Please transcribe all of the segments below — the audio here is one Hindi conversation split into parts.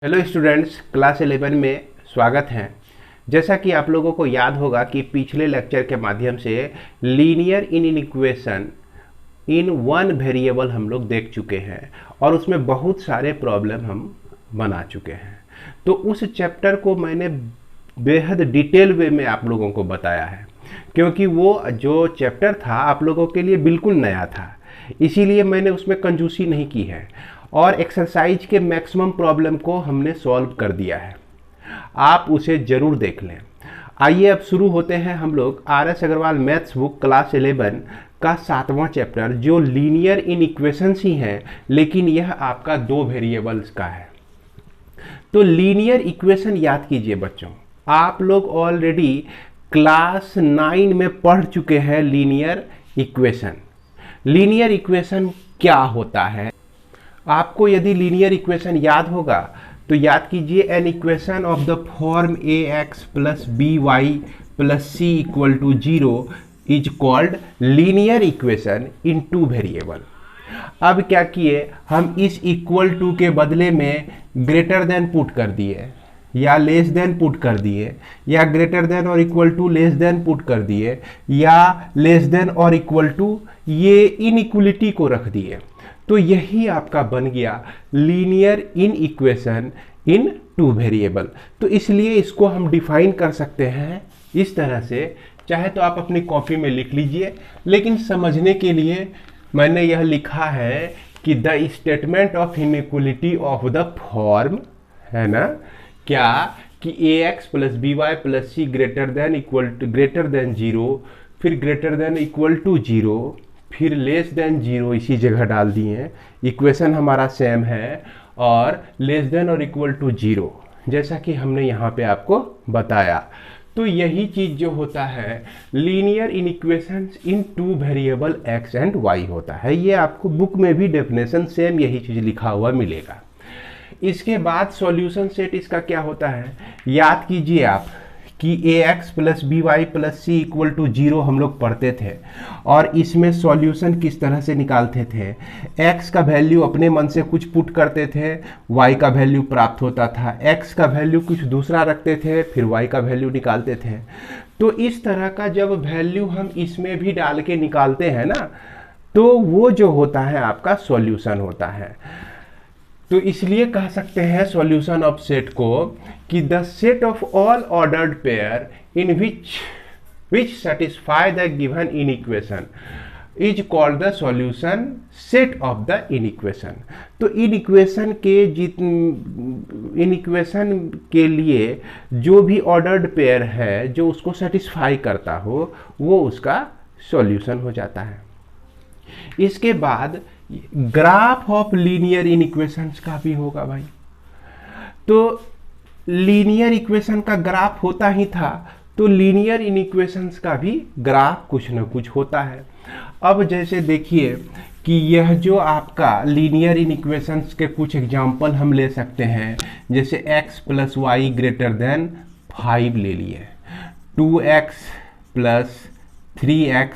हेलो स्टूडेंट्स, क्लास 11 में स्वागत है। जैसा कि आप लोगों को याद होगा कि पिछले लेक्चर के माध्यम से linear inequation in one variable हम लोग देख चुके हैं और उसमें बहुत सारे प्रॉब्लम हम बना चुके हैं। तो उस चैप्टर को मैंने बेहद डिटेल वे में आप लोगों को बताया है, क्योंकि वो जो चैप्टर था आप लोगों के लिए बिल्कुल नया था, इसीलिए मैंने उसमें कंजूसी नहीं की है और एक्सरसाइज के मैक्सिमम प्रॉब्लम को हमने सॉल्व कर दिया है। आप उसे ज़रूर देख लें। आइए अब शुरू होते हैं हम लोग R S. Agarwal maths book class 11 का 7वां चैप्टर, जो लीनियर इनइक्वेशंस ही हैं, लेकिन यह आपका दो वेरिएबल्स का है। तो लीनियर इक्वेशन याद कीजिए बच्चों, आप लोग ऑलरेडी क्लास 9 में पढ़ चुके हैं लीनियर इक्वेशन। लीनियर इक्वेशन क्या होता है? आपको यदि लीनियर इक्वेशन याद होगा तो याद कीजिए, an equation of the form A x plus B Y plus C equal to 0 is called linear equation in two variable. अब क्या किए, हम इस इक्वल टू के बदले में ग्रेटर देन पुट कर दिए या लेस देन पुट कर दिए, या ग्रेटर देन और equal to less than put कर दिए, या लेस देन और इक्वल टू ये इनइक्वलिटी को रख दिए। तो यही आपका बन गया linear in equation in two variable. तो इसलिए इसको हम डिफाइन कर सकते हैं इस तरह से, चाहे तो आप अपनी कॉपी में लिख लीजिए, लेकिन समझने के लिए मैंने यह लिखा है कि the statement of inequality of the form, है ना, क्या कि a x plus B Y plus c greater than 0, फिर ग्रेटर देन इक्वल टू 0, फिर लेस देन 0 इसी जगह डाल दिए। इक्वेशन हमारा सेम है और लेस देन और इक्वल टू 0, जैसा कि हमने यहाँ पे आपको बताया। तो यही चीज़ जो होता है linear inequations in two variable x and y होता है। ये आपको बुक में भी डेफिनेशन सेम यही चीज़ लिखा हुआ मिलेगा। इसके बाद सॉल्यूशन सेट इसका क्या होता है, याद कीजिए आप कि a x plus B Y plus C equal to 0 हम लोग पढ़ते थे, और इसमें सॉल्यूशन किस तरह से निकालते थे। एक्स का वैल्यू अपने मन से कुछ पुट करते थे, वाई का वैल्यू प्राप्त होता था, एक्स का वैल्यू कुछ दूसरा रखते थे, फिर वाई का वैल्यू निकालते थे। तो इस तरह का जब वैल्यू हम इसमें भी डाल के निकालते हैं ना, तो वो जो होता है आपका सॉल्यूशन होता है। तो इसलिए कह सकते हैं सॉल्यूशन ऑफ सेट को कि the set of all ordered pair in which satisfy the given inequation is called the solution set of the inequation. तो इनइक्वेशन के लिए जो भी ऑर्डर्ड पेयर है जो उसको सेटिस्फाई करता हो, वो उसका सॉल्यूशन हो जाता है। इसके बाद ग्राफ ऑफ लीनियर इनइक्वेशंस का भी होगा भाई। तो लीनियर इक्वेशन का ग्राफ होता ही था, तो लीनियर इनइक्वेशंस का भी ग्राफ कुछ न कुछ होता है। अब जैसे देखिए कि यह जो आपका लीनियर इनइक्वेशंस के कुछ एग्जांपल हम ले सकते हैं, जैसे x plus Y greater than 5 ले लिए, 2x plus 3x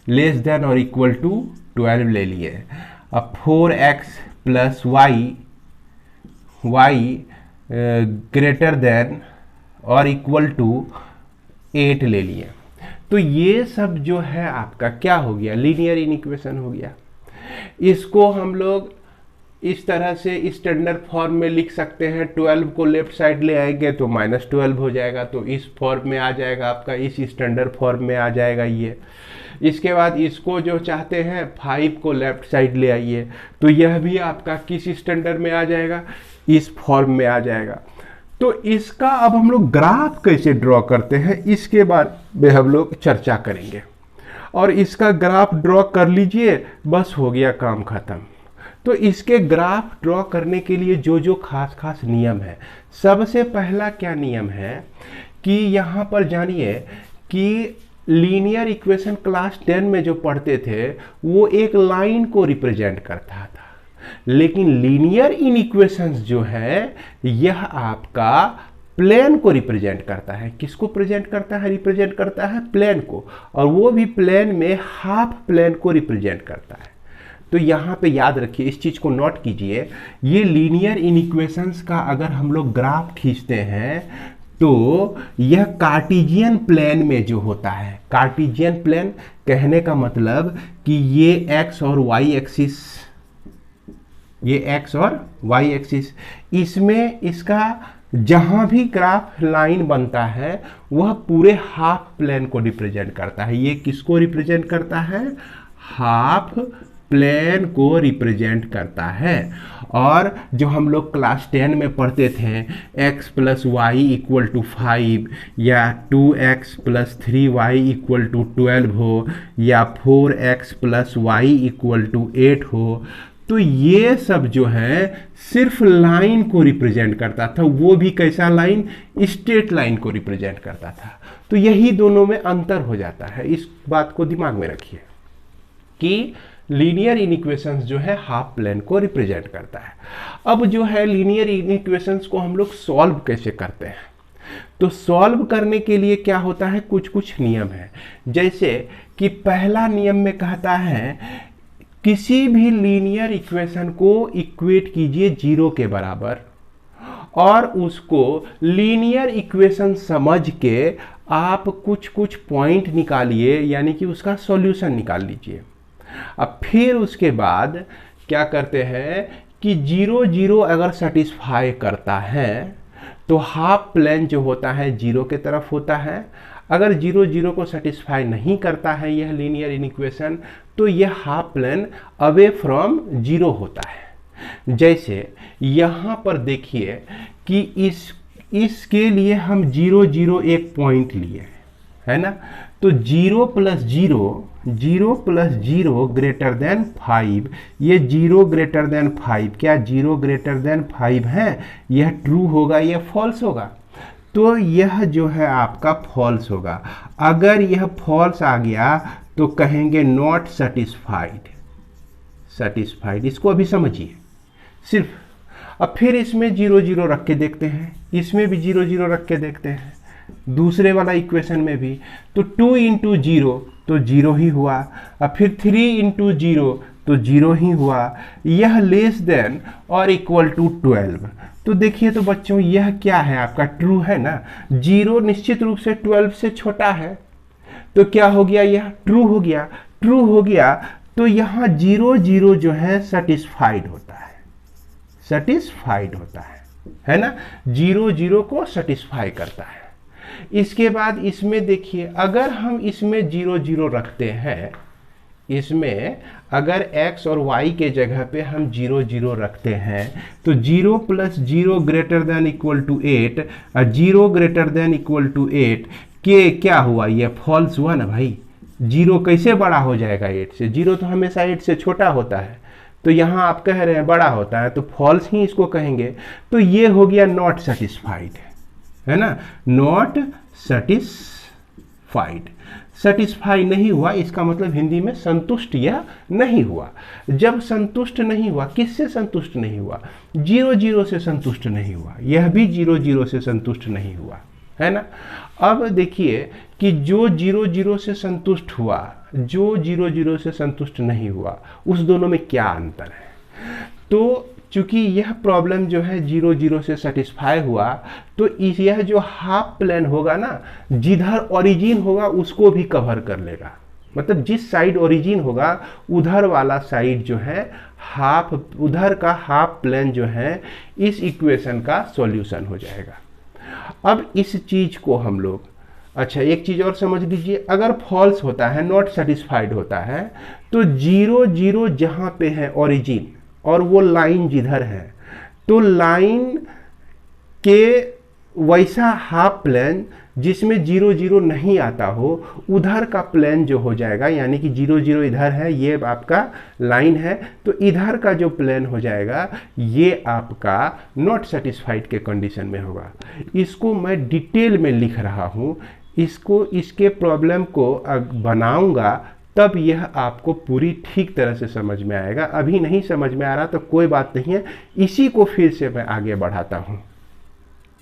less than और इक्वल टू 12 ले लिए, अब 4x plus Y greater than और इक्वल टू 8 ले लिए। तो ये सब जो है आपका क्या हो गया, लीनियर इनइक्वेशन हो गया। इसको हम लोग इस तरह से स्टैंडर्ड फॉर्म में लिख सकते हैं। 12 को लेफ्ट साइड ले आएंगे तो -12 हो जाएगा, तो इस फॉर्म में आ जाएगा आपका, इस स्टैंडर्ड फॉर्म में आ जाएगा ये। इसके बाद इसको जो चाहते हैं 5 को लेफ्ट साइड ले आइए, तो यह भी आपका किस स्टैंडर्ड में आ जाएगा, इस फॉर्म में आ जाएगा। तो इसका अब हम लोग ग्राफ कैसे ड्रॉ करते हैं, इसके बारे में हम लोग चर्चा करेंगे। और इसका ग्राफ ड्रॉ कर लीजिए, बस हो गया काम खत्म। तो इसके ग्राफ ड्रॉ करने के लिए जो जो खास नियम है, सबसे पहला क्या नियम है कि यहाँ पर जानिए कि लीनियर इक्वेशन क्लास 10 में जो पढ़ते थे वो एक लाइन को रिप्रेजेंट करता था, लेकिन लीनियर इनइक्वेशंस जो है यह आपका प्लेन को रिप्रेजेंट करता है। किसको प्रेजेंट करता है, रिप्रेजेंट करता है प्लेन को, और वो भी प्लेन में हाफ प्लेन को रिप्रेजेंट करता है। तो यहाँ पे याद रखिए, इस चीज़ को नोट कीजिए, ये लीनियर इनइक्वेशंस का अगर हम लोग ग्राफ खींचते हैं तो यह कार्टेशियन प्लेन में जो होता है, कार्टेशियन प्लेन कहने का मतलब कि ये एक्स और वाई एक्सिस, ये एक्स और वाई एक्सिस, इसमें इसका जहां भी ग्राफ लाइन बनता है वह पूरे हाफ प्लेन को रिप्रेजेंट करता है। ये किसको रिप्रेजेंट करता है? हाफ प्लेन को रिप्रेजेंट करता है। और जो हम लोग क्लास 10 में पढ़ते थे, x plus Y equal to 5 या 2x plus 3y equal to 12 हो या 4x plus Y equal to 8 हो, तो ये सब जो है सिर्फ लाइन को रिप्रेजेंट करता था। वो भी कैसा लाइन? स्ट्रेट लाइन को रिप्रेजेंट करता था। तो यही दोनों में अंतर हो जाता है। इस बात को दिमाग में रखिए कि लीनियर इनइक्वेशंस जो है हाफ प्लेन को रिप्रेजेंट करता है। अब जो है लीनियर इनइक्वेशंस को हम लोग सॉल्व कैसे करते हैं? तो सॉल्व करने के लिए क्या होता है, कुछ कुछ नियम है। जैसे कि पहला नियम में कहता है किसी भी लीनियर इक्वेशन को इक्वेट कीजिए 0 के बराबर और उसको लीनियर इक्वेशन समझ के आप कुछ कुछ पॉइंट निकालिए, यानी कि उसका सॉल्यूशन निकाल लीजिए। अब फिर उसके बाद क्या करते हैं कि 0 0 अगर सेटिस्फाई करता है तो हाफ प्लेन जो होता है 0 के तरफ होता है। अगर 0 0 को सेटिस्फाई नहीं करता है यह लीनियर इनइक्वेशन, तो यह हाफ प्लेन अवे फ्रॉम 0 होता है। जैसे यहाँ पर देखिए कि इसके लिए हम 0 0 एक पॉइंट लिए, है ना। तो 0 प्लस 0 ग्रेटर देन 5, ये 0 ग्रेटर देन 5, क्या 0 ग्रेटर देन 5 है? यह ट्रू होगा, यह फॉल्स होगा। तो यह जो है आपका फॉल्स होगा। अगर यह फॉल्स आ गया तो कहेंगे नॉट सेटिस्फाइड। सेटिस्फाइड, इसको अभी समझिए सिर्फ। अब फिर इसमें 0 0 रख के देखते हैं, इसमें भी 0 0 रख के देखते हैं, दूसरे वाला इक्वेशन में भी। तो 2 इंटू 0 तो 0 ही हुआ। अब फिर 3 इंटू 0 तो 0 ही हुआ। यह लेस देन और इक्वल टू 12। तो देखिए तो बच्चों यह क्या है आपका? ट्रू है ना। 0 निश्चित रूप से 12 से छोटा है, तो क्या हो गया? यह ट्रू हो गया। ट्रू हो गया तो यहाँ 0 0 जो है सेटिस्फाइड होता है, सेटिस्फाइड होता है ना। 0 0 को सेटिस्फाई करता है। इसके बाद इसमें देखिए, अगर हम इसमें 0 0 रखते हैं, इसमें अगर x और y के जगह पे हम 0 0 रखते हैं तो 0 plus 0 greater than equal to 8 और 0 ग्रेटर देन इक्वल टू 8 के क्या हुआ? ये फॉल्स हुआ ना भाई। 0 कैसे बड़ा हो जाएगा 8 से? 0 तो हमेशा 8 से छोटा होता है, तो यहाँ आप कह रहे हैं बड़ा होता है, तो फॉल्स ही इसको कहेंगे। तो ये हो गया नॉट सेटिस्फाइड, है ना। नॉट सेटिस्फाइड, सेटिस्फाई नहीं हुआ, इसका मतलब हिंदी में संतुष्ट या नहीं हुआ। जब संतुष्ट नहीं हुआ, किससे संतुष्ट नहीं हुआ? 0 0 से संतुष्ट नहीं हुआ। यह भी 0 0 से संतुष्ट नहीं हुआ, है ना। अब देखिए कि जो 0 0 से संतुष्ट हुआ, जो 0 0 से संतुष्ट नहीं हुआ, उस दोनों में क्या अंतर है? तो चूंकि यह प्रॉब्लम जो है 0 0 से सेटिस्फाई हुआ, तो यह जो हाफ प्लेन होगा ना, जिधर ओरिजिन होगा उसको भी कवर कर लेगा। मतलब जिस साइड ओरिजिन होगा उधर वाला साइड जो है हाफ, उधर का हाफ प्लेन जो है इस इक्वेशन का सॉल्यूशन हो जाएगा। अब इस चीज को हम लोग, अच्छा एक चीज और समझ लीजिए, अगर फॉल्स होता है, नॉट सेटिस्फाइड होता है, तो 0 0 जहां पे है ओरिजिन और वो लाइन जिधर है, तो लाइन के वैसा हाफ प्लेन जिसमें 0 0 नहीं आता हो, उधर का प्लेन जो हो जाएगा, यानी कि 0 0 इधर है, ये आपका लाइन है, तो इधर का जो प्लेन हो जाएगा ये आपका नॉट सेटिस्फाइड के कंडीशन में होगा। इसको मैं डिटेल में लिख रहा हूँ, इसको, इसके प्रॉब्लम को बनाऊंगा तब यह आपको पूरी ठीक तरह से समझ में आएगा। अभी नहीं समझ में आ रहा तो कोई बात नहीं है, इसी को फिर से मैं आगे बढ़ाता हूँ।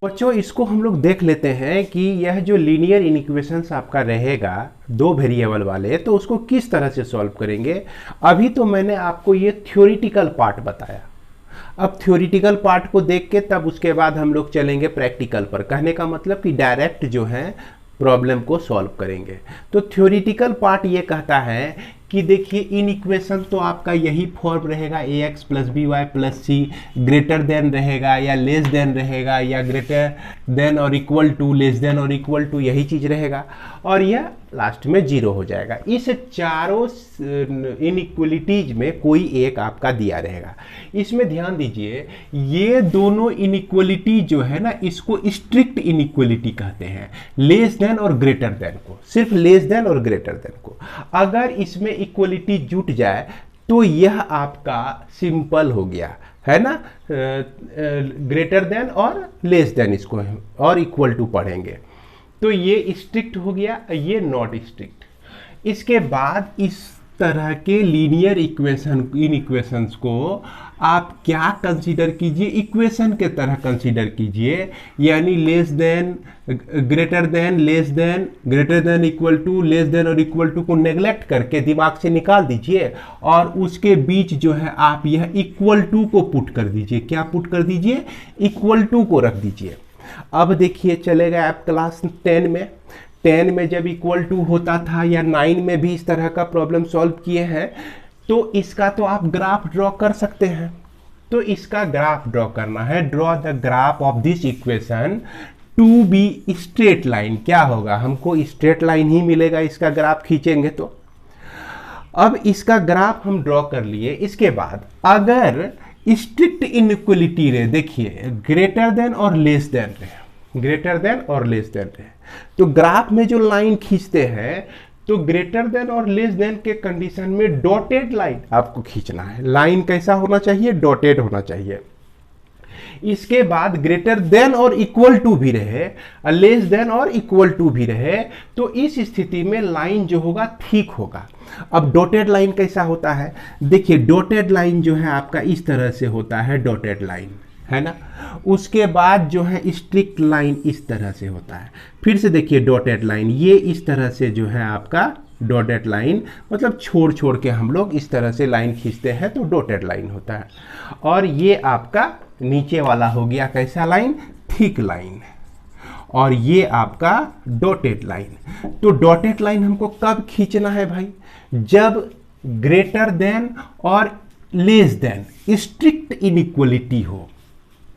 बच्चों इसको हम लोग देख लेते हैं कि यह जो लीनियर इनइक्वेशंस आपका रहेगा दो वेरिएबल वाले, तो उसको किस तरह से सॉल्व करेंगे। अभी तो मैंने आपको ये थ्योरेटिकल पार्ट बताया, अब थ्योरेटिकल पार्ट को देख के तब उसके बाद हम लोग चलेंगे प्रैक्टिकल पर। कहने का मतलब कि डायरेक्ट जो है प्रॉब्लम को सॉल्व करेंगे। तो थ्योरेटिकल पार्ट ये कहता है कि देखिए इन इक्वेशन तो आपका यही फॉर्म रहेगा, ax plus B Y plus c greater than रहेगा या लेस देन रहेगा या ग्रेटर देन और इक्वल टू, लेस देन और इक्वल टू, यही चीज़ रहेगा और यह लास्ट में जीरो हो जाएगा। इस चारों इनइक्वलिटीज में कोई एक आपका दिया रहेगा। इसमें ध्यान दीजिए ये दोनों इनइक्वलिटी जो है ना, इसको स्ट्रिक्ट इनइक्वलिटी कहते हैं, लेस देन और ग्रेटर देन को, सिर्फ लेस देन और ग्रेटर देन को। अगर इसमें इक्वलिटी जुट जाए तो यह आपका सिंपल हो गया, है ना। ग्रेटर देन और लेस देन इसको और इक्वल टू पढ़ेंगे तो ये स्ट्रिक्ट हो गया, ये नॉट स्ट्रिक्ट। इसके बाद इस तरह के लीनियर इक्वेशंस को आप क्या कंसीडर कीजिए, इक्वेशन के तरह कंसीडर कीजिए, यानी less than, greater than, less than, greater than, equal to, less than और इक्वल टू को नेग्लेक्ट करके दिमाग से निकाल दीजिए और उसके बीच जो है आप यह इक्वल टू को पुट कर दीजिए। क्या पुट कर दीजिए? इक्वल टू को रख दीजिए। अब देखिए चलेगा आप क्लास 10 में जब इक्वल टू होता था या 9 में भी इस तरह का प्रॉब्लम सॉल्व किए हैं, तो इसका तो आप ग्राफ ड्रॉ कर सकते हैं। तो इसका ग्राफ ड्रॉ करना है, draw the graph of this equation to be straight line. क्या होगा? हमको स्ट्रेट लाइन ही मिलेगा इसका ग्राफ खींचेंगे तो। अब इसका ग्राफ हम ड्रॉ कर लिए। इसके बाद अगर स्ट्रिक्ट इनइक्वलिटी रहे, देखिए ग्रेटर देन और लेस देन रहे, ग्रेटर देन और लेस देन रहे, तो ग्राफ में जो लाइन खींचते हैं तो ग्रेटर देन और लेस देन के कंडीशन में डॉटेड लाइन आपको खींचना है। लाइन कैसा होना चाहिए? डॉटेड होना चाहिए। इसके बाद ग्रेटर देन और इक्वल टू भी रहे, लेस देन और इक्वल टू भी रहे, तो इस स्थिति में लाइन जो होगा ठीक होगा। अब डॉटेड लाइन कैसा होता है? देखिए डॉटेड लाइन जो है आपका इस तरह से होता है, डॉटेड लाइन, है ना। उसके बाद जो है स्ट्रिक्ट लाइन इस तरह से होता है। फिर से देखिए डॉटेड लाइन, ये इस तरह से जो है आपका डॉटेड लाइन, मतलब छोड़ छोड़ के हम लोग इस तरह से लाइन खींचते हैं तो डॉटेड लाइन होता है। और ये आपका नीचे वाला हो गया कैसा लाइन? Thick line. और ये आपका डॉटेड लाइन। तो डॉटेड लाइन हमको कब खींचना है भाई? जब ग्रेटर देन और लेस देन स्ट्रिक्ट इनइक्वलिटी हो,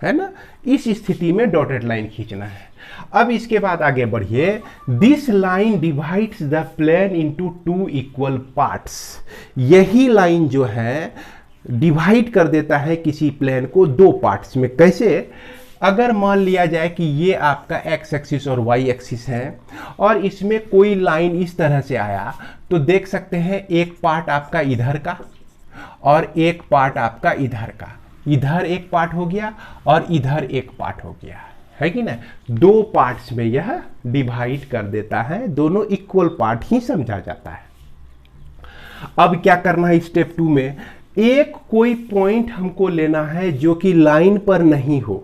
है ना। इस स्थिति में डॉटेड लाइन खींचना है। अब इसके बाद आगे बढ़िए। This line divides the plane into two equal parts. यही लाइन जो है डिवाइड कर देता है किसी प्लेन को दो पार्ट्स में। कैसे? अगर मान लिया जाए कि ये आपका एक्स एक्सिस और वाई एक्सिस है और इसमें कोई लाइन इस तरह से आया, तो देख सकते हैं एक पार्ट आपका इधर का और एक पार्ट आपका इधर का, इधर एक पार्ट हो गया और इधर एक पार्ट हो गया, है कि ना। दो पार्ट्स में यह डिवाइड कर देता है, दोनों इक्वल पार्ट ही समझा जाता है। अब क्या करना है स्टेप 2 में? एक कोई पॉइंट हमको लेना है जो कि लाइन पर नहीं हो।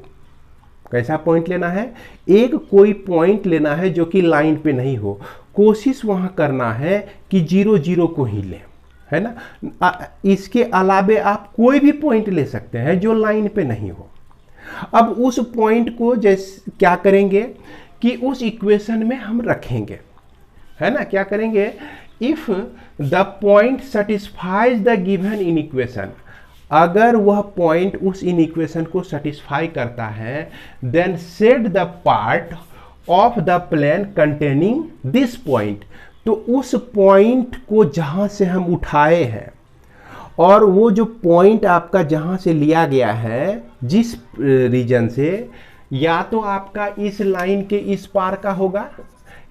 कैसा पॉइंट लेना है? एक कोई पॉइंट लेना है जो कि लाइन पे नहीं हो। कोशिश वहां करना है कि 0 0 को ही ले, है ना। इसके अलावे आप कोई भी पॉइंट ले सकते हैं जो लाइन पे नहीं हो। अब उस पॉइंट को जैसे क्या करेंगे कि उस इक्वेशन में हम रखेंगे, है ना। क्या करेंगे? If the point satisfies the given in equation, अगर वह पॉइंट उस इन इक्वेशन को सेटिस्फाई करता है, then set the part of the plane containing this point. तो उस पॉइंट को जहां से हम उठाए हैं और वो जो पॉइंट आपका जहां से लिया गया है जिस रीजन से, या तो आपका इस लाइन के इस पार का होगा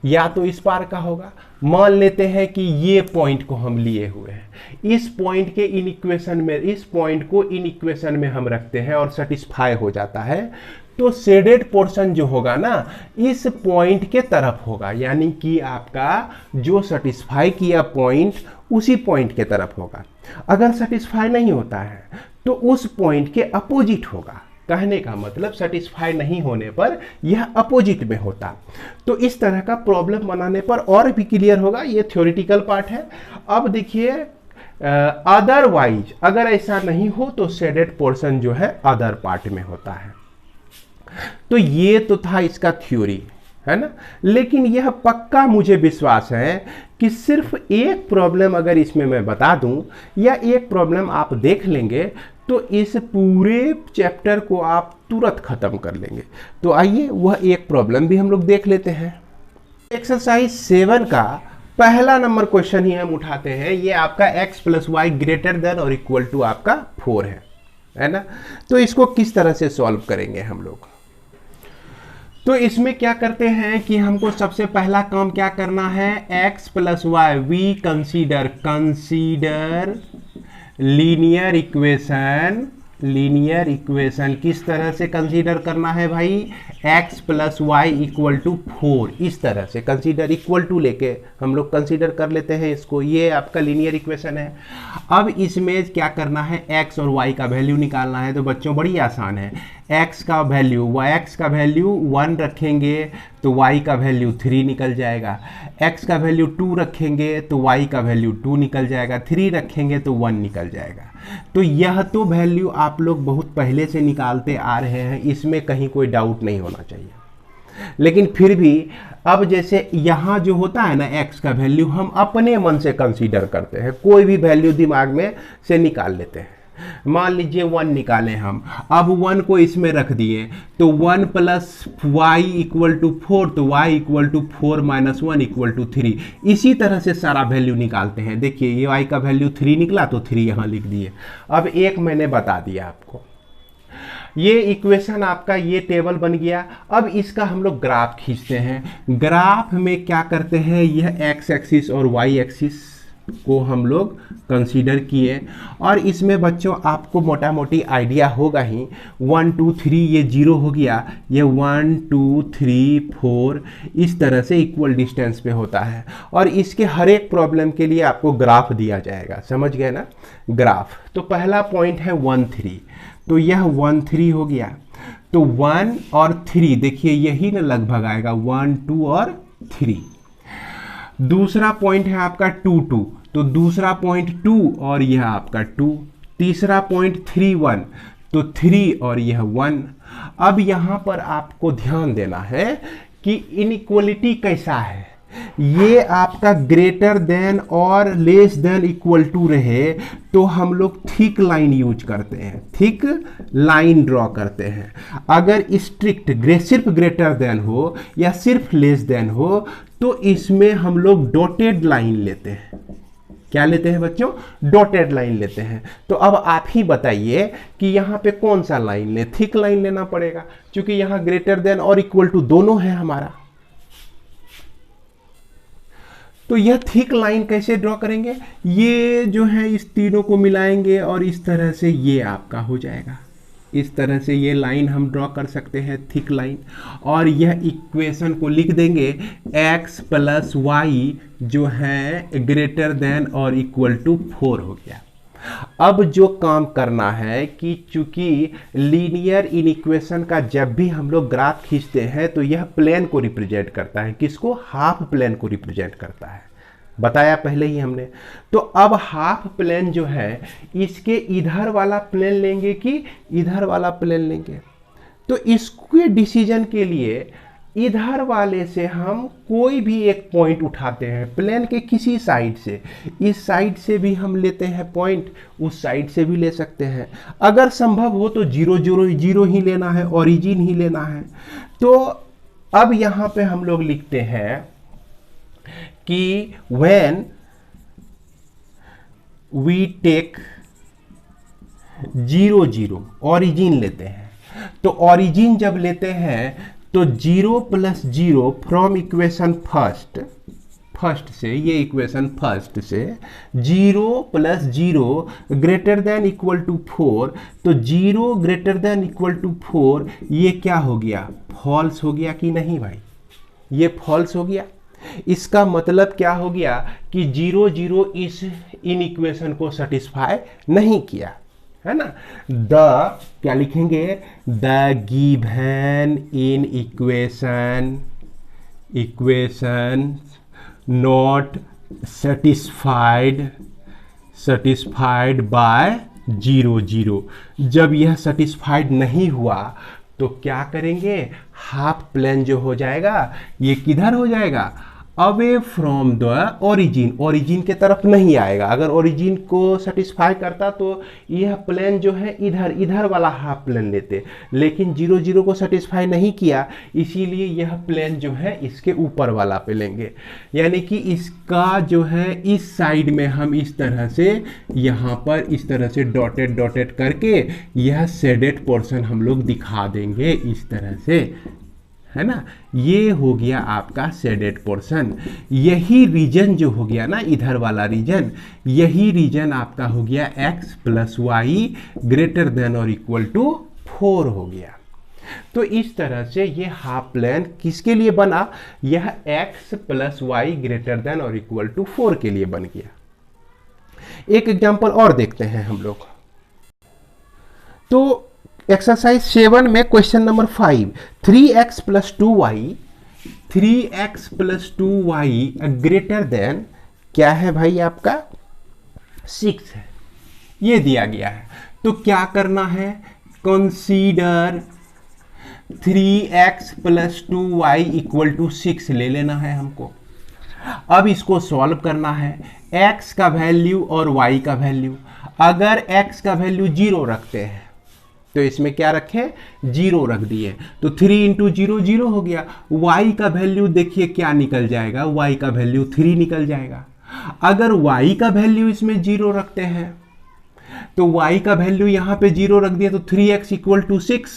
या तो इस पार का होगा। मान लेते हैं कि ये पॉइंट को हम लिए हुए हैं, इस पॉइंट के इन इक्वेशन में, इस पॉइंट को इन इक्वेशन में हम रखते हैं और सेटिस्फाई हो जाता है, तो शेडेड पोर्शन जो होगा ना इस पॉइंट के तरफ होगा, यानी कि आपका जो सेटिस्फाई किया पॉइंट उसी पॉइंट के तरफ होगा। अगर सेटिस्फाई नहीं होता है तो उस पॉइंट के अपोजिट होगा। कहने का मतलब सेटिस्फाई नहीं होने पर यह अपोजिट में होता। तो इस तरह का प्रॉब्लम बनाने पर और भी क्लियर होगा, ये थ्योरेटिकल पार्ट है। अब देखिए अदरवाइज अगर ऐसा नहीं हो तो शेडेड पोर्शन जो है अदर पार्ट में होता है। तो ये तो था इसका थ्योरी, है ना। लेकिन यह पक्का मुझे विश्वास है कि सिर्फ एक प्रॉब्लम अगर इसमें मैं बता दूं या एक प्रॉब्लम आप देख लेंगे तो इस पूरे चैप्टर को आप तुरंत खत्म कर लेंगे। तो आइए वह एक प्रॉब्लम भी हम लोग देख लेते हैं। एक्सरसाइज 7 का पहला नंबर क्वेश्चन ही हम उठाते हैं। ये आपका x + y ग्रेटर देन और इक्वल टू आपका 4 है ना। तो इसको किस तरह से सॉल्व करेंगे हम लोग। तो इसमें क्या करते हैं कि हमको सबसे पहला काम क्या करना है, x + y we consider linear equation किस तरह से कंसीडर करना है भाई, x + y = 4 इस तरह से कंसीडर, इक्वल टू लेके हम लोग कंसीडर कर लेते हैं इसको। ये आपका लीनियर इक्वेशन है। अब इसमें क्या करना है, x और y का वैल्यू निकालना है। तो बच्चों बड़ी आसान है, x का वैल्यू 1 रखेंगे तो y का वैल्यू 3 निकल जाएगा, x का वैल्यू 2 रखेंगे तो y का वैल्यू 2 निकल जाएगा, 3 रखेंगे तो 1 निकल जाएगा। तो यह तो वैल्यू आप लोग बहुत पहले से निकालते आ रहे हैं, इसमें कहीं कोई डाउट नहीं होना चाहिए। लेकिन फिर भी अब जैसे यहाँ जो होता है ना x का वैल्यू, हम अपने मन से कंसीडर करते हैं, कोई भी वैल्यू दिमाग में से निकाल लेते हैं। मान लीजिए 1 निकालें हम, अब 1 को इसमें रख दिए तो 1 + y = 4, तो y = 4 - 1 = 3। इसी तरह से सारा वैल्यू निकालते हैं। देखिए ये y का वैल्यू 3 निकला तो 3 यहाँ लिख दिए। अब एक मैंने बता दिया आपको, ये इक्वेशन आपका ये टेबल बन गया। अब इसका हम लोग ग्राफ खींचते हैं। ग्राफ में क्या करते हैं, यह x एक्सिस और y एक्सिस को हम लोग कंसीडर किए और इसमें बच्चों आपको मोटा मोटी आइडिया होगा ही, 1 2 3 ये 0 हो गया, ये 1 2 3 4 इस तरह से इक्वल डिस्टेंस पे होता है। और इसके हर एक प्रॉब्लम के लिए आपको ग्राफ दिया जाएगा, समझ गए ना ग्राफ। तो पहला पॉइंट है 1 3, तो यह 1 3 हो गया। तो 1 और 3 देखिए यही ना लगभग आएगा, 1 2 और 3। दूसरा पॉइंट है आपका 2 2, तो दूसरा पॉइंट 2 और यह आपका 2। तीसरा पॉइंट 3 1, तो 3 और यह 1। अब यहाँ पर आपको ध्यान देना है कि इनइक्वलिटी कैसा है, ये आपका ग्रेटर देन और लेस देन इक्वल टू रहे तो हम लोग थिक लाइन यूज करते हैं, थिक लाइन ड्रॉ करते हैं। अगर स्ट्रिक्ट सिर्फ ग्रेटर देन हो या सिर्फ लेस देन हो तो इसमें हम लोग डॉटेड लाइन लेते हैं। क्या लेते हैं बच्चों, डॉटेड लाइन लेते हैं। तो अब आप ही बताइए कि यहाँ पे कौन सा लाइन ले, थिक लाइन लेना पड़ेगा क्योंकि यहाँ ग्रेटर देन और इक्वल टू दोनों है हमारा। तो यह थिक लाइन कैसे ड्रॉ करेंगे, ये जो है इस तीनों को मिलाएंगे और इस तरह से ये आपका हो जाएगा। इस तरह से ये लाइन हम ड्रॉ कर सकते हैं, थिक लाइन। और यह इक्वेशन को लिख देंगे x + y जो है ग्रेटर देन और इक्वल टू 4 हो गया। अब जो काम करना है कि चूंकि लीनियर इनइक्वेशन का जब भी हम लोग ग्राफ खींचते हैं तो यह प्लेन को रिप्रेजेंट करता है। किसको, हाफ प्लेन को रिप्रेजेंट करता है, बताया पहले ही हमने। तो अब हाफ प्लेन जो है इसके इधर वाला प्लेन लेंगे कि इधर वाला प्लेन लेंगे। तो इसके डिसीजन के लिए इधर वाले से हम कोई भी एक पॉइंट उठाते हैं प्लेन के किसी साइड से, इस साइड से भी हम लेते हैं पॉइंट, उस साइड से भी ले सकते हैं। अगर संभव हो तो 0 0 0 ही लेना है, ओरिजिन ही लेना है। तो अब यहाँ पे हम लोग लिखते हैं कि when we take 0 0 ओरिजिन लेते हैं। तो ओरिजिन जब लेते हैं तो 0 + 0 फ्रॉम इक्वेशन फर्स्ट से, ये इक्वेशन फर्स्ट से 0 + 0 ग्रेटर देन इक्वल टू 4, तो 0 ग्रेटर देन इक्वल टू 4 ये क्या हो गया, फॉल्स हो गया कि नहीं भाई, ये फॉल्स हो गया। इसका मतलब क्या हो गया कि 0 0 इस इन इक्वेशन को सेटिस्फाई नहीं किया। है ना। द क्या लिखेंगे, the given in equation not satisfied by 0 0। जब यह सेटिस्फाइड नहीं हुआ तो क्या करेंगे, हाफ प्लेन जो हो जाएगा ये किधर हो जाएगा, अवे फ्रॉम द ओरिजिन के तरफ नहीं आएगा। अगर ओरिजिन को सेटिस्फाई करता तो यह प्लेन जो है इधर वाला हाफ प्लेन लेते, लेकिन 0 0 को सेटिस्फाई नहीं किया, इसीलिए यह प्लेन जो है इसके ऊपर वाला पे लेंगे। यानी कि इसका जो है इस साइड में हम इस तरह से यहाँ पर इस तरह से डॉटेड करके यह शेडेड पोर्शन हम लोग दिखा देंगे इस तरह से, है ना। ये हो गया आपका शेडेड पोर्शन। यही रीजन जो हो गया ना, इधर वाला रीजन, यही रीजन आपका हो गया x + y > 4 हो गया। तो इस तरह से ये हाफ प्लेन किसके लिए बना, यह x + y > 4 के लिए बन गया। एक एग्जांपल और देखते हैं हम लोग। तो एक्सरसाइज 7 में question number 5, 3x + 2y greater than क्या है भाई आपका 6 है, ये दिया गया है। तो क्या करना है, कंसीडर 3x + 2y = 6 ले लेना है हमको। अब इसको सॉल्व करना है, x का वैल्यू और y का वैल्यू। अगर x का वैल्यू 0 रखते हैं तो इसमें क्या रखें, 0 रख दिए, तो 3 × 0 0 हो गया। y का वैल्यू देखिए क्या निकल जाएगा, y का वैल्यू 3 निकल जाएगा। अगर y का वैल्यू इसमें 0 रखते हैं तो y का वैल्यू यहाँ पे 0 रख दिया, तो 3x = 6,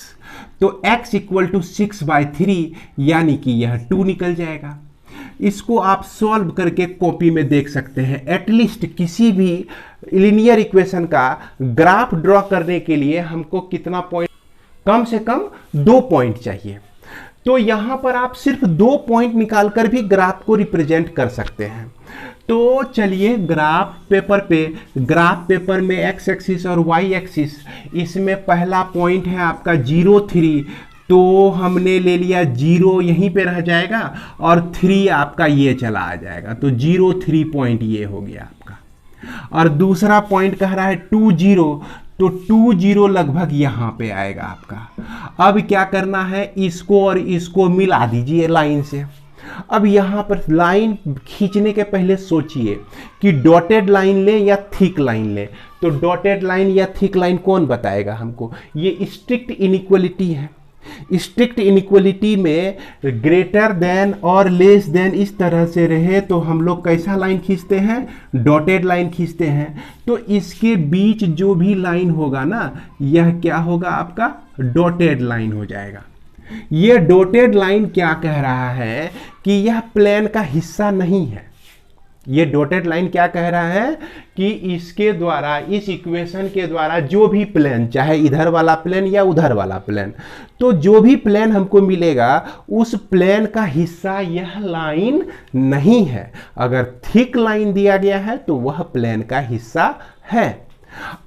तो x = 6/3 यानी कि यह 2 निकल जाएगा। इसको आप सॉल्व करके कॉपी में देख सकते हैं। एटलीस्ट किसी भी लीनियर इक्वेशन का ग्राफ ड्रॉ करने के लिए हमको कितना पॉइंट, कम से कम 2 पॉइंट चाहिए। तो यहां पर आप सिर्फ 2 पॉइंट निकालकर भी ग्राफ को रिप्रेजेंट कर सकते हैं। तो चलिए ग्राफ पेपर में x एक्सिस और y एक्सिस, इसमें पहला पॉइंट है आपका 0 3, तो हमने ले लिया 0 यहीं पे रह जाएगा और 3 आपका ये चला आ जाएगा, तो 0 3 पॉइंट ये हो गया आपका। और दूसरा पॉइंट कह रहा है 2 0, तो 2 0 लगभग यहाँ पे आएगा आपका। अब क्या करना है, इसको और इसको मिला दीजिए लाइन से। अब यहाँ पर लाइन खींचने के पहले सोचिए कि डॉटेड लाइन ले या थिक लाइन ले। तो डॉटेड लाइन या थिक लाइन कौन बताएगा हमको, ये स्ट्रिक्ट इनइक्वलिटी है। स्ट्रिक्ट इनइक्वलिटी में ग्रेटर देन और लेस देन इस तरह से रहे तो हम लोग कैसा लाइन खींचते हैं, डॉटेड लाइन खींचते हैं। तो इसके बीच जो भी लाइन होगा ना, यह क्या होगा आपका डॉटेड लाइन हो जाएगा। यह डॉटेड लाइन क्या कह रहा है कि यह प्लेन का हिस्सा नहीं है। ये डॉटेड लाइन क्या कह रहा है कि इसके द्वारा, इस इक्वेशन के द्वारा जो भी प्लेन, चाहे इधर वाला प्लेन या उधर वाला प्लेन, तो जो भी प्लेन हमको मिलेगा उस प्लेन का हिस्सा यह लाइन नहीं है। अगर थिक लाइन दिया गया है तो वह प्लेन का हिस्सा है।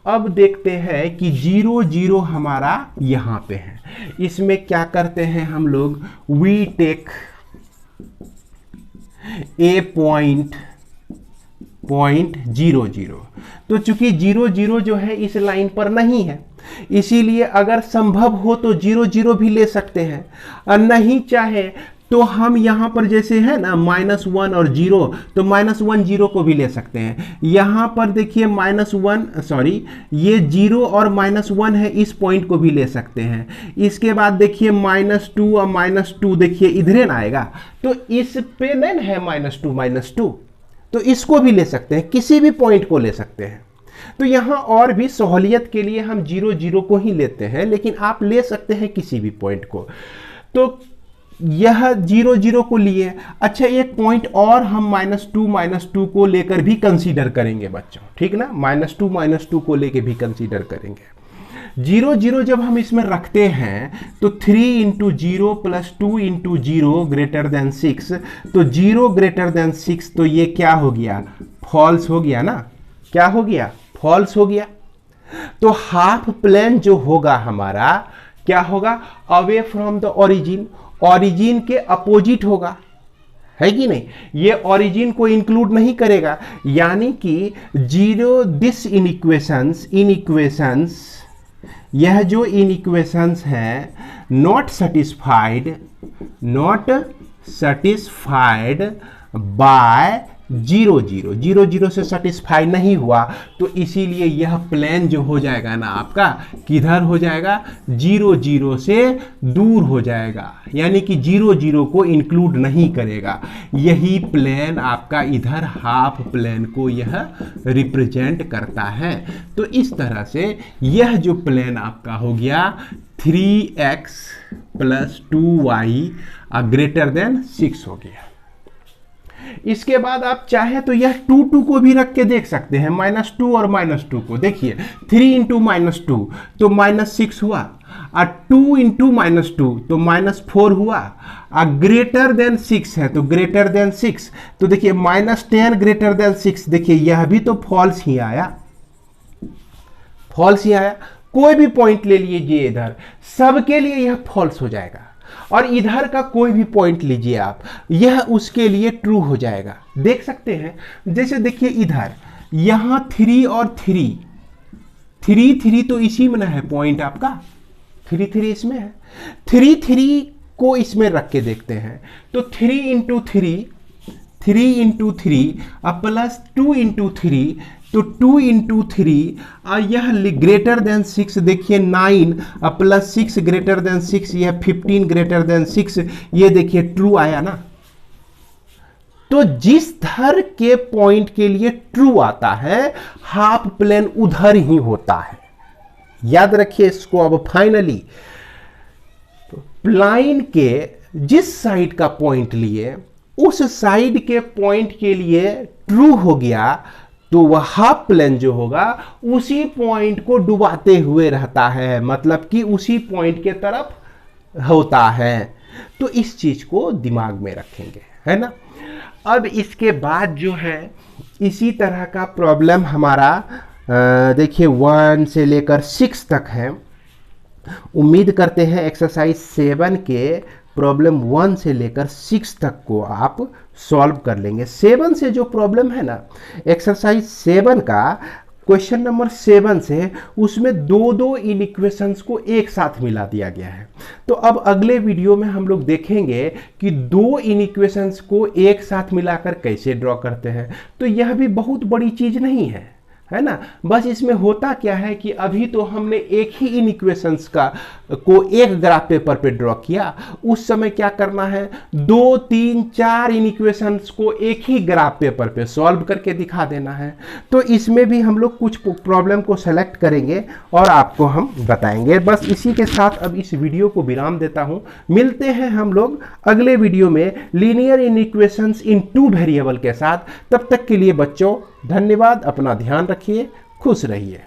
अब देखते हैं कि 0 0 हमारा यहाँ पे है। इसमें क्या करते हैं हम लोग, वी टेक ए पॉइंट 0 0। तो चूंकि 0 0 जो है इस लाइन पर नहीं है, इसीलिए अगर संभव हो तो 0 0 भी ले सकते हैं, और नहीं चाहे तो हम यहाँ पर जैसे है ना -1 और 0, तो -1 0 को भी ले सकते हैं। यहाँ पर देखिए ये 0 और -1 है, इस पॉइंट को भी ले सकते हैं। इसके बाद देखिए -2 और -2 देखिए इधरे ना आएगा, तो इस पे नहीं है -2 तो इसको भी ले सकते हैं, किसी भी पॉइंट को ले सकते हैं। तो यहाँ और भी सहूलियत के लिए हम 0 0 को ही लेते हैं, लेकिन आप ले सकते हैं किसी भी पॉइंट को। तो यह 0 0 को लिए। अच्छा, एक पॉइंट और हम -2 को लेकर भी कंसीडर करेंगे बच्चों, ठीक ना, -2 को लेकर भी कंसीडर करेंगे। 0 0 जब हम इसमें रखते हैं तो 3 × 0 + 2 × 0 ग्रेटर देन 6, तो 0 ग्रेटर देन 6, तो ये क्या हो गया, फॉल्स हो गया ना। क्या हो गया, फॉल्स हो गया। तो हाफ प्लेन जो होगा हमारा क्या होगा, away from the origin, origin के अपोजिट होगा, है कि नहीं, ये ओरिजिन को इंक्लूड नहीं करेगा, यानी कि जीरो दिस इनइक्वेशंस, यह जो इनइक्वेशंस हैं नॉट सेटिस्फाइड बाय 0 0, 0 0 से सेटिस्फाई नहीं हुआ, तो इसीलिए यह प्लेन जो हो जाएगा ना आपका किधर हो जाएगा, 0 0 से दूर हो जाएगा, यानी कि 0 0 को इंक्लूड नहीं करेगा। यही प्लेन आपका इधर हाफ प्लेन को यह रिप्रेजेंट करता है। तो इस तरह से यह जो प्लेन आपका हो गया 3x + 2y ग्रेटर देन 6 हो गया। इसके बाद आप चाहे तो यह 2 2 को भी रख के देख सकते हैं, -2 और -2 को देखिए, 3 × -2 तो -6 हुआ, और 2 × -2 तो -4 हुआ, और ग्रेटर देन 6 है तो ग्रेटर देन 6, तो देखिए -10 ग्रेटर देन 6, देखिए यह भी तो फॉल्स ही आया, फॉल्स ही आया। कोई भी पॉइंट ले लीजिए इधर, सबके लिए यह फॉल्स हो जाएगा, और इधर का कोई भी पॉइंट लीजिए आप, यह उसके लिए ट्रू हो जाएगा। देख सकते हैं, जैसे देखिए इधर यहां 3 और 3 3 तो इसी में ना है पॉइंट आपका, 3 3 इसमें है, 3 3 को इसमें रख के देखते हैं, तो 3 × 3 प्लस 2 × 3 तो 2 × 3, और यह ग्रेटर देन 6, देखिए 9 प्लस 6 ग्रेटर देन 6, यह 15 ग्रेटर देन 6, ये देखिए ट्रू आया ना। तो जिस धर के पॉइंट के लिए ट्रू आता है हाफ प्लेन उधर ही होता है, याद रखिए इसको। अब फाइनली लाइन के जिस साइड का पॉइंट लिए उस साइड के पॉइंट के लिए ट्रू हो गया, तो वह हाफ प्लेन जो होगा उसी पॉइंट को डुबाते हुए रहता है, मतलब कि उसी पॉइंट के तरफ होता है। तो इस चीज को दिमाग में रखेंगे, है ना। अब इसके बाद जो है इसी तरह का प्रॉब्लम हमारा देखिए 1 से लेकर 6 तक है। उम्मीद करते हैं एक्सरसाइज 7 के प्रॉब्लम 1 से लेकर 6 तक को आप सॉल्व कर लेंगे। 7 से जो प्रॉब्लम है ना, एक्सरसाइज 7 का क्वेश्चन नंबर 7 से, उसमें 2 इनइक्वेशंस को एक साथ मिला दिया गया है। तो अब अगले वीडियो में हम लोग देखेंगे कि 2 इनइक्वेशंस को एक साथ मिलाकर कैसे ड्रॉ करते हैं। तो यह भी बहुत बड़ी चीज नहीं है ना। बस इसमें होता क्या है कि अभी तो हमने एक ही इनइक्वेशंस को एक ग्राफ पेपर पे ड्रॉ किया, उस समय क्या करना है 2 3 4 इनइक्वेशंस को एक ही ग्राफ पेपर पे सॉल्व करके दिखा देना है। तो इसमें भी हम लोग कुछ प्रॉब्लम को सेलेक्ट करेंगे और आपको हम बताएंगे। बस इसी के साथ अब इस वीडियो को विराम देता हूं। मिलते हैं हम लोग अगले वीडियो में लीनियर इनइक्वेशंस इन 2 वेरिएबल के साथ। तब तक के लिए बच्चों धन्यवाद, अपना ध्यान रखिए, खुश रहिए।